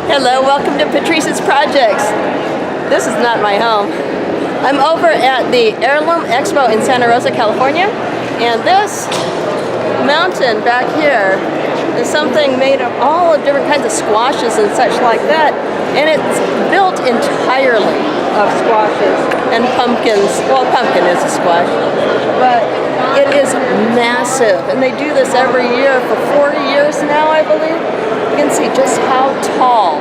Hello, welcome to Patrice's Projects. This is not my home. I'm over at the Heirloom Expo in Santa Rosa, California, and this mountain back here is something made of all of different kinds of squashes and such like that, and it's built entirely of squashes and pumpkins. Well, pumpkin is a squash, but it is massive, and they do this every year for 40 years now, I believe. You can see just how tall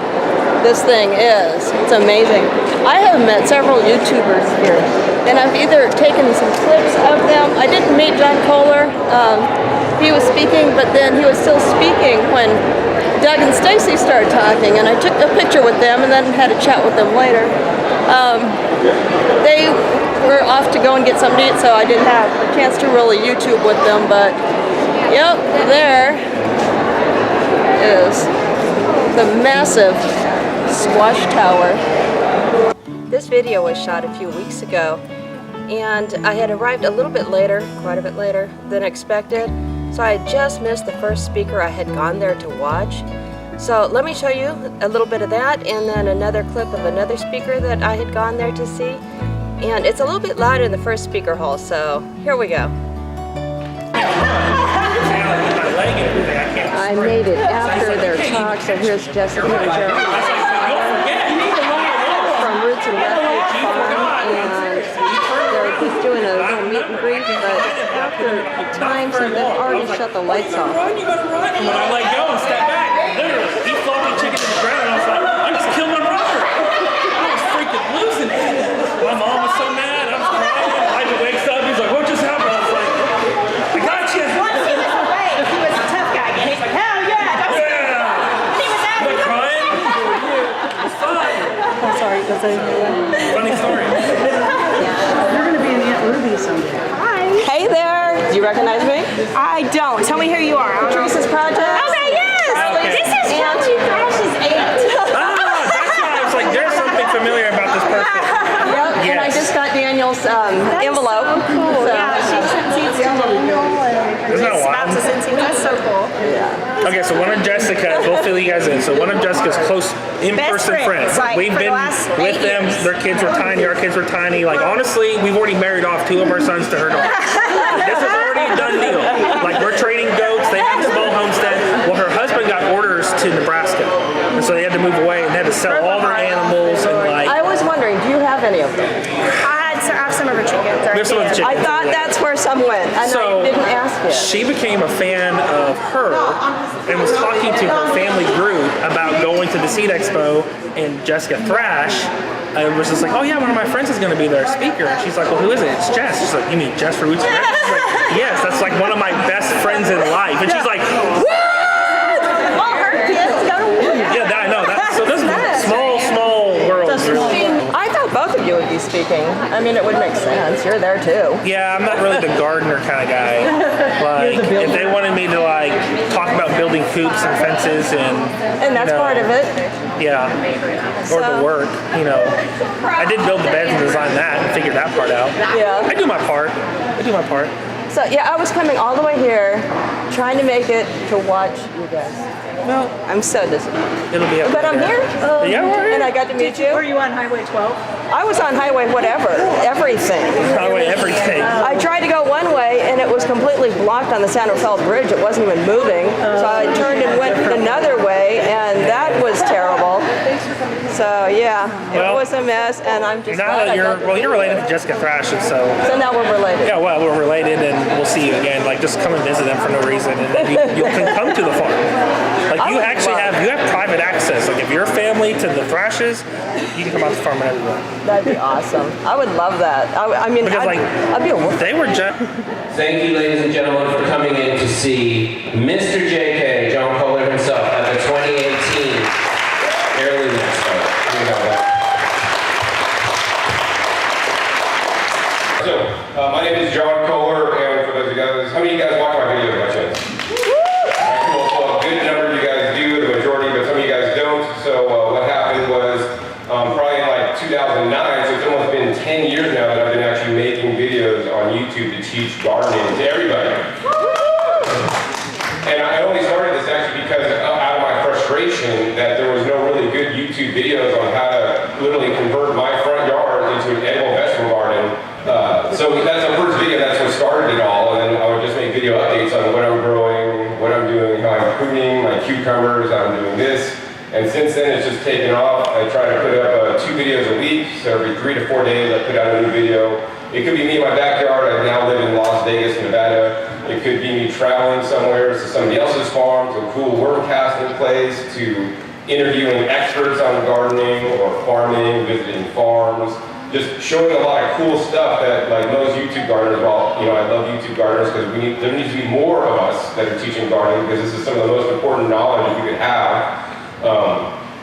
this thing is. It's amazing. I have met several YouTubers here, and I've either taken some clips of them. I didn't meet John Kohler. He was speaking, but then he was still speaking when Doug and Stacy started talking, and I took a picture with them and then had a chat with them later. They were off to go and get something to eat, so I didn't have a chance to really YouTube with them, but yep, there is the massive squash tower. This video was shot a few weeks ago, and I had arrived a little bit later, quite a bit later than expected, so I had just missed the first speaker I had gone there to watch. So let me show you a little bit of that, and then another clip of another speaker that I had gone there to see. And it's a little bit louder in the first speaker hall, so here we go. I made it after their talk, so here's Jessica and Jeremy from Roots and Refuge Farm, and they're just doing a little meet and greet, but after time, so they've already shut the lights off. You gotta run. And when I let go and step back, literally, he flopped the chicken in the ground, and I was like, I just killed my brother. I was freaking losing it. My mom was so mad, I was crying. Elijah wakes up, he's like, what just happened? I was like, I got you. Once he was away, he was a tough guy, and he's like, hell yeah! And he was Am I crying? It's fine. I'm sorry, that's a Funny story. You're going to be in Aunt Ruby someday. Hi. Hey there! Do you recognize me? I don't. Tell me who you are. Patrice's Project. Okay, yes! Okay. This is Country Crash's 8. That's why I was like, there's something familiar about this person. Yep, and I Yes. just got Daniel's envelope. So cool. So- Yeah, she sent seeds to Daniel, and Isn't that it's about wild? to send seeds. That's so cool. Okay, so one of Jessica, we'll fill you guys in. So one of Jessica's close in-person Best friends, friends. like, We've for the been last with 8 them. years. Their kids were tiny. Our kids were tiny. Like honestly, we've already married off 2 of our sons to her daughter. This is already a done deal. Like we're trading goats. They have a small homestead. Well, her husband got orders to Nebraska, and so they had to move away and had to sell all their animals and like. I was wondering, do you have any of them? I have some of her chickens. Or There's some of the I chickens. thought that's where some went, and So, I didn't ask you. She became a fan of her and was talking to her family group about going to the Seed Expo, and Jessica Thrash was just like, oh yeah, one of my friends is going to be their speaker. And she's like, well, who is it? It's Jess. She's like, you mean Jess for Roots and Refuge? She's like, yes, that's like one of my best friends in life. And she's like, what? All her kids go to work. Yeah, I know. So this small world. I thought both of you would be speaking. I mean, it would make sense. You're there too. Yeah, I'm not really the gardener kind of guy. Like, if they wanted me to like talk about building coops and fences And that's you know, part of it. yeah, or the work, you know. I did build the beds and design that and figure that part out. Yeah. I do my part. So yeah, I was coming all the way here, trying to make it to watch you guys. Well, I'm so disappointed. it'll be up But I'm there. here. Yeah, we're here. And I got to meet Were you. you on Highway 12? I was on highway whatever, everything. Highway everything. I tried to go one way and it was completely blocked on the San Rafael Bridge. It wasn't even moving. So I turned and went another way, and that was terrible. So yeah, it Well, was a mess, and I'm just Now glad that I got you're related to Jessica Thrash, and so now we're related. yeah, well, we're related, and we'll see you again. Like, just come and visit them for no reason, and then you can come to the farm. Like, you actually have private access. Like, if you're family to the Thrashes, you can come out to the farm whenever you want. That'd be awesome. I would love that. I mean, Because I'd be a wolf. they were just. Thank you, ladies and gentlemen, for coming in to see Mr. JK, John Kohler himself, at the 2018 Heirloom Expo. Here we go, guys. So, my name is John Kohler, and for those of you guys, how many of you guys watch my videos by chance? Cool, so a good number of you guys do, the majority, but some of you guys don't. So what happened was, probably in like 2009, so it's almost been 10 years now that I've been actually making videos on YouTube to teach gardening to everybody. And I only started this actually because out of my frustration that there was no really good YouTube videos on how to literally convert my front yard into an edible vegetable garden. So that's the first video, that's what started it all, and then I would just make video updates on what I'm growing, what I'm doing, how I'm pruning my cucumbers, how I'm doing this. And since then it's just taken off. I try to put up 2 videos a week, so every 3 to 4 days I put out a new video. It could be me in my backyard. I now live in Las Vegas, Nevada. It could be me traveling somewhere to somebody else's farm, to a cool worm casting place, to interviewing experts on gardening or farming, visiting farms, just showing a lot of cool stuff that like most YouTube gardeners, well, you know, I love YouTube gardeners because there needs to be more of us that are teaching gardening because this is some of the most important knowledge you could have.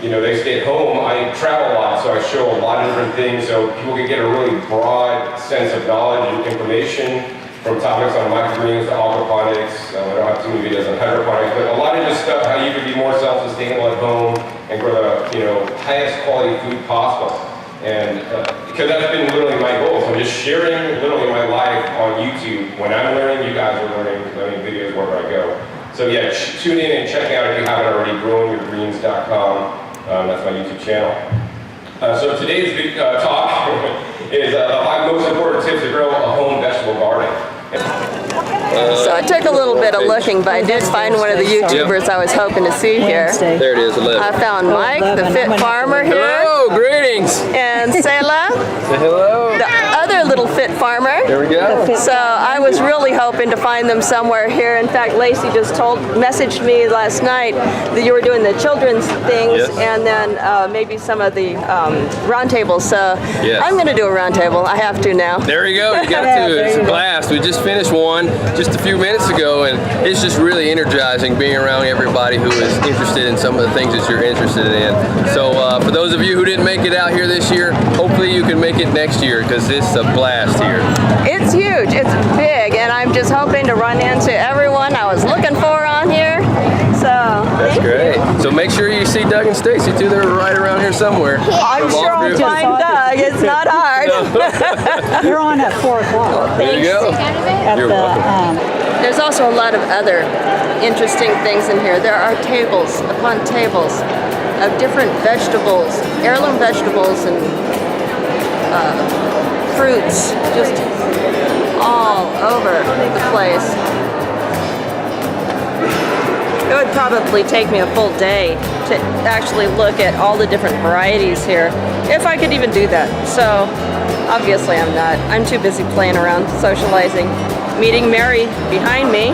You know, they stay at home. I travel a lot, so I show a lot of different things so people can get a really broad sense of knowledge and information from topics on microgreens to aquaponics. I don't have too many videos on hydroponics, but a lot of just stuff how you can be more self-sustainable at home and grow the, you know, highest quality food possible. And because that's been literally my goal. So I'm just sharing literally my life on YouTube. When I'm learning, you guys are learning videos wherever I go. So yeah, tune in and check out if you haven't already, growingyourgreens.com. That's my YouTube channel. So today's big talk is the 5 most important tips to grow a home vegetable garden. So it took a little bit of looking, but I did find one of the YouTubers I was hoping to see here. There it is, 11. I found Mike, the fit farmer here. Hello, greetings. And Selah, Say hello. the other little fit farmer. There we go. So I was really hoping to find them somewhere here. In fact, Lacey just messaged me last night that you were doing the children's things and then maybe some of the round tables. So I'm going to do a round table. I have to now. There you go. You got to. It's a blast. We just finished one just a few minutes ago, and it's just really energizing being around everybody who is interested in some of the things that you're interested in. So for those of you who didn't make it out here this year, hopefully you can make it next year because it's a blast here. It's huge. It's big, and I'm just hoping to run into everyone I was looking for on here. So That's great. So make sure you see Doug and Stacy too. They're right around here somewhere. I'm sure I'll find Doug. It's not hard. You're on at 4 o'clock. There you go. You're welcome. There's also a lot of other interesting things in here. There are tables upon tables of different vegetables, heirloom vegetables and fruits, just all over the place. It would probably take me a full day to actually look at all the different varieties here, if I could even do that. So obviously I'm not. I'm too busy playing around, socializing, meeting Mary behind me,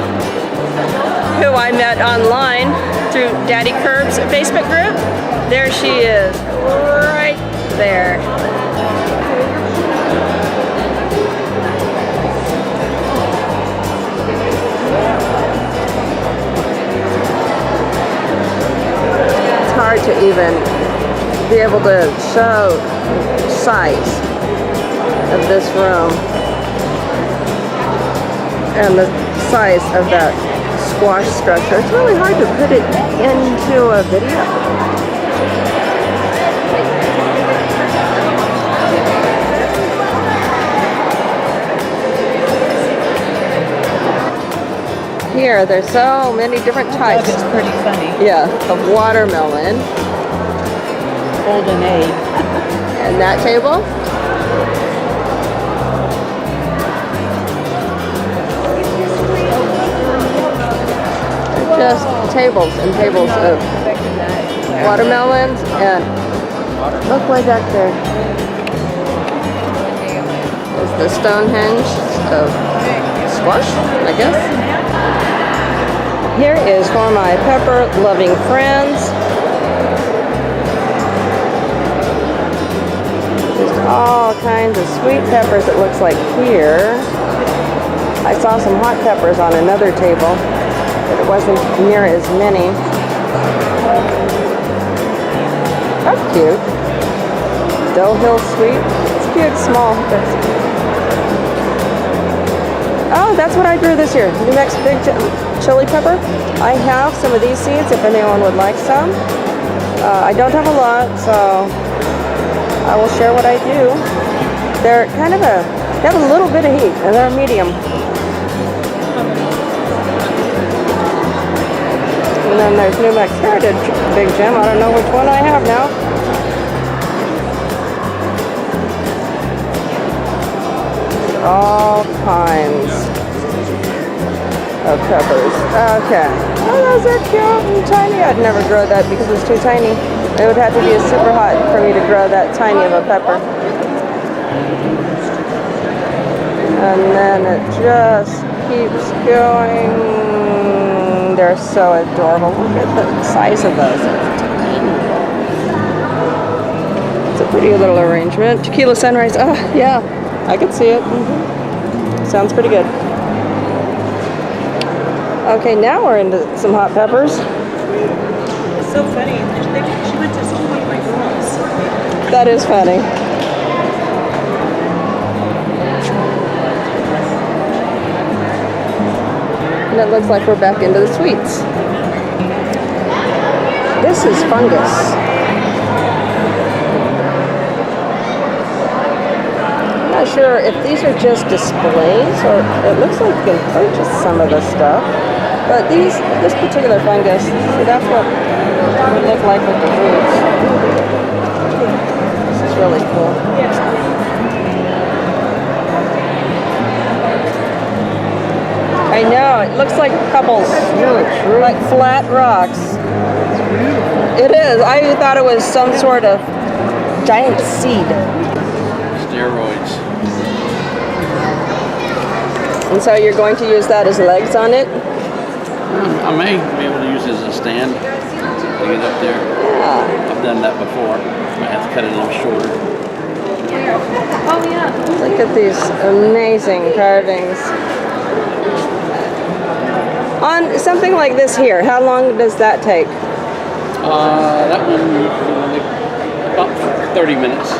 who I met online through Daddy Curb's Facebook group. There she is, right there. It's hard to even be able to show size of this room and the size of that squash structure. It's really hard to put it into a video. Here, there's so many different types. It's pretty funny. Yeah, of watermelon. Golden egg. And that table? Just tables and tables of watermelons and look way back there. Is the Stonehenge of squash, I guess. Here is for my pepper-loving friends. Just all kinds of sweet peppers, it looks like here. I saw some hot peppers on another table, but it wasn't near as many. That's cute. Doe Hill Sweet. It's cute, small. Oh, that's what I grew this year. New Mexico big chili pepper. I have some of these seeds if anyone would like some. I don't have a lot, so I will share what I do. They're kind of they have a little bit of heat, and they're medium. And then there's New Mex Heritage Big Gem. I don't know which one I have now. All kinds of peppers. Okay. Oh, those are cute and tiny. I'd never grow that because it's too tiny. It would have to be super hot for me to grow that tiny of a pepper. And then it just keeps going. They're so adorable. Look at the size of those. They're tiny. It's a pretty little arrangement. Tequila Sunrise. Oh, yeah. I could see it. Sounds pretty good. Okay, now we're into some hot peppers. It's so funny. She went to school with my girls. That is funny. And it looks like we're back into the sweets. This is fungus. I'm not sure if these are just displays or it looks like you can purchase some of this stuff. But this particular fungus, see, that's what it would look like with the roots. This is really cool. I know, it looks like pebbles, like flat rocks. It is. I thought it was some sort of giant seed. Steroids. And so you're going to use that as legs on it? I may be able to use it as a stand to get up there. Yeah. I've done that before. I have to cut it a little shorter. Oh yeah. Look at these amazing carvings. On something like this here, how long does that take? That one, about 30 minutes.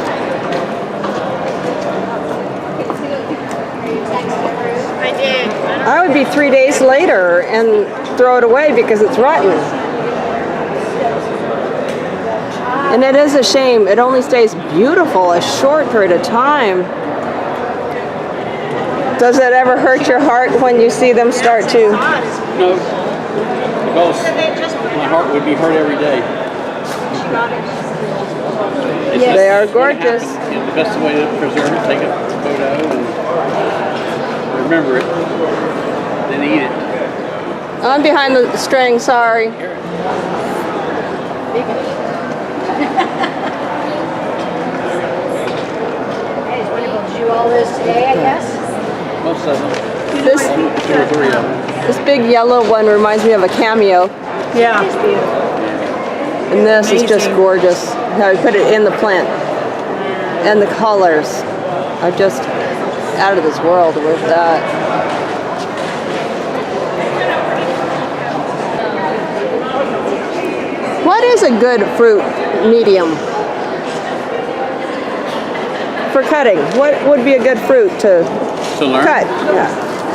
I did. I would be 3 days later and throw it away because it's rotten. And it is a shame. It only stays beautiful a short period of time. Does it ever hurt your heart when you see them start to? No, because my heart would be hurt every day. They are gorgeous. The best way to preserve it, take a photo and remember it, then eat it. I'm behind the string, sorry. Did you all this today, I guess? Most of them. This, 2 or 3 of them. this big yellow one reminds me of a cameo. Yeah. And this is just gorgeous. How we put it in the plant. And the colors are just out of this world with that. What is a good fruit medium for cutting? What would be a good fruit to learn? cut? Yeah.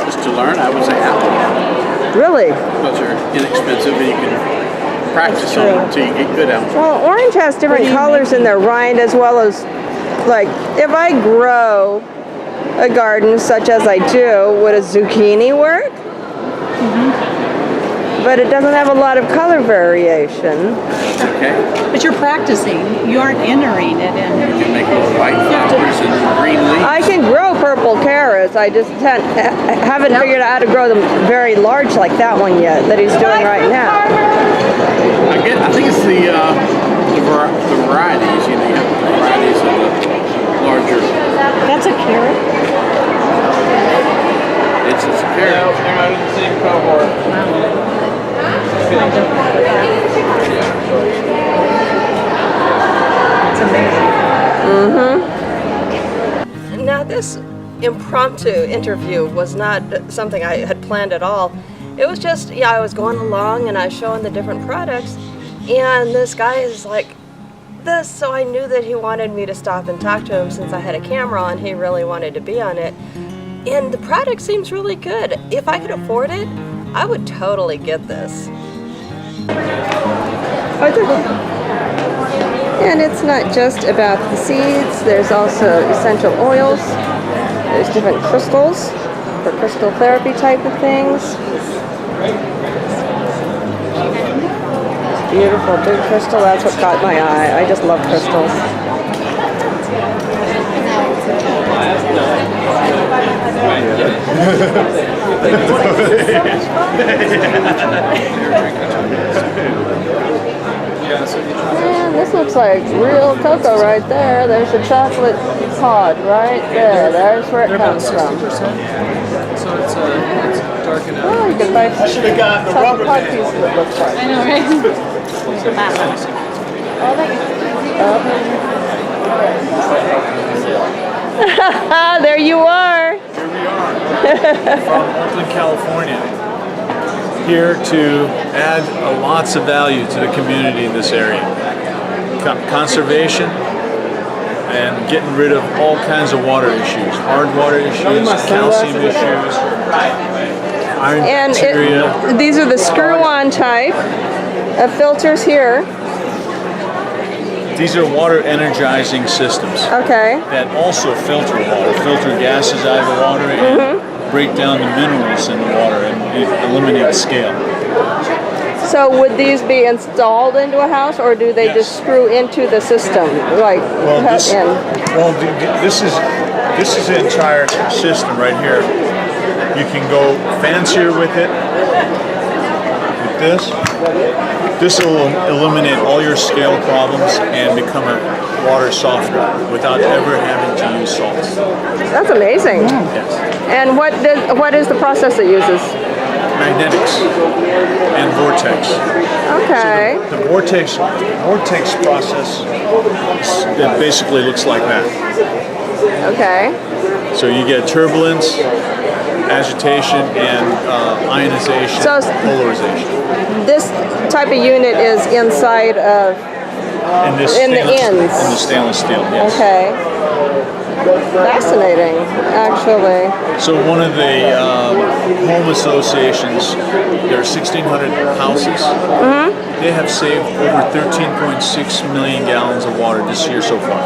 Just to learn, I would say apple. Really? Because they're inexpensive and you can practice on them until you get good at them. Well, orange has different colors in their rind as well as, like, if I grow a garden such as I do, would a zucchini work? But it doesn't have a lot of color variation. Okay. But you're practicing. You aren't entering it in. You can make little white flowers and green leaves. I can grow purple carrots. I just haven't figured out how to grow them very large like that one yet that he's doing right now. I think it's the varieties. You know, you have the varieties of the larger. That's a carrot. It's a carrot. They're not in the same cohort. It's amazing. Now this impromptu interview was not something I had planned at all. It was just, yeah, I was going along and I was showing the different products and this guy is like this, so I knew that he wanted me to stop and talk to him since I had a camera on. He really wanted to be on it. And the product seems really good. If I could afford it, I would totally get this. And it's not just about the seeds, there's also essential oils, there's different crystals for crystal therapy type of things. beautiful big crystal. That's what caught my eye. I just love crystals. Man, this looks like real cocoa right there. There's a chocolate pod right there. There's where it comes from. So it's dark enough. Oh, you can buy chocolate pod pieces, it looks like. I know, right? There you are. Here we are from Oakland, California. Here to add lots of value to the community in this area. Conservation and getting rid of all kinds of water issues, hard water issues, calcium issues, iron bacteria. These are the screw-on type of filters here. These are water energizing systems Okay. that also filter water, filter gases out of the water and break down the minerals in the water and eliminate scale. So would these be installed into a house, or do they Yes. just screw into the system, like cut in? This is the entire system right here. You can go fancier with it. With this. This will eliminate all your scale problems and become a water softener without ever having to use salts. That's amazing. Yes. And what is the process it uses? Magnetics and vortex. Okay. The vortex process it basically looks like that. Okay. So you get turbulence, agitation, and ionization, So polarization. this type of unit is inside of in the ends. In the stainless steel, yes. Okay. Fascinating, actually. So one of the home associations, there are 1,600 houses. They have saved over 13.6 million gallons of water this year so far.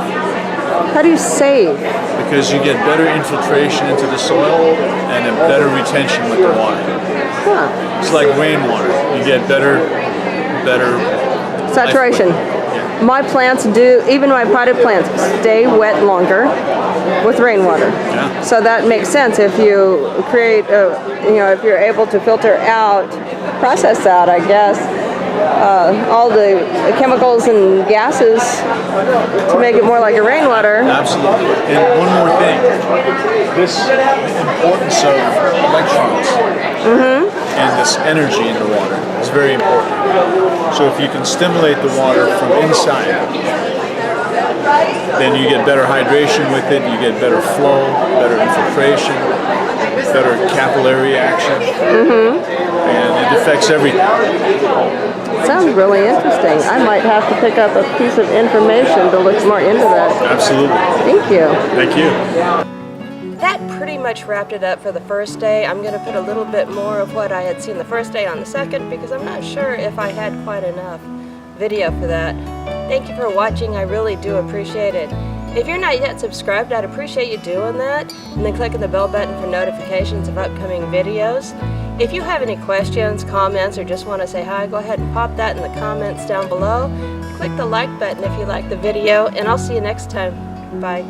How do you save? Because you get better infiltration into the soil and a better retention with the water. Huh. It's like rainwater. You get better Saturation. Yeah. My plants do, even my potted plants, stay wet longer with rainwater. Yeah. So that makes sense if you create, if you're able to filter out, process out, I guess, all the chemicals and gases to make it more like a rainwater. Absolutely. And one more thing. This importance of electrons and this energy in the water is very important. So if you can stimulate the water from inside, then you get better hydration with it, you get better flow, better infiltration, better capillary action, and it affects everything. Sounds really interesting. I might have to pick up a piece of information to look more into that. Absolutely. Thank you. Thank you. That pretty much wrapped it up for the first day. I'm going to put a little bit more of what I had seen the first day on the second because I'm not sure if I had quite enough video for that. Thank you for watching. I really do appreciate it. If you're not yet subscribed, I'd appreciate you doing that and then clicking the bell button for notifications of upcoming videos. If you have any questions, comments, or just want to say hi, go ahead and pop that in the comments down below. Click the like button if you like the video, and I'll see you next time. Bye.